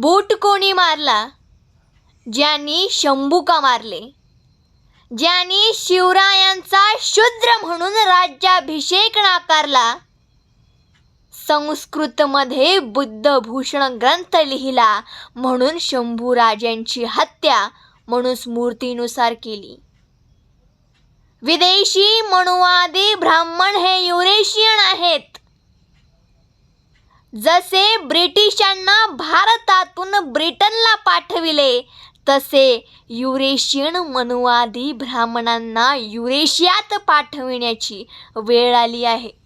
बूट कोणी मारला? ज्यांनी शंभूका मारले, ज्यांनी शिवरायांचा शूद्र म्हणून राज्याभिषेक नाकारला, संस्कृतमध्ये बुद्धभूषण ग्रंथ लिहिला म्हणून शंभूराजांची हत्या मनुस्मृतीनुसार केली. विदेशी मनुवादी ब्राह्मण हे युरेशियन आहेत. जसे ब्रिटिशांना भारतातून ब्रिटनला पाठविले, तसे युरेशियन मनुवादी ब्राह्मणांना युरेशियात पाठविण्याची वेळ आली आहे.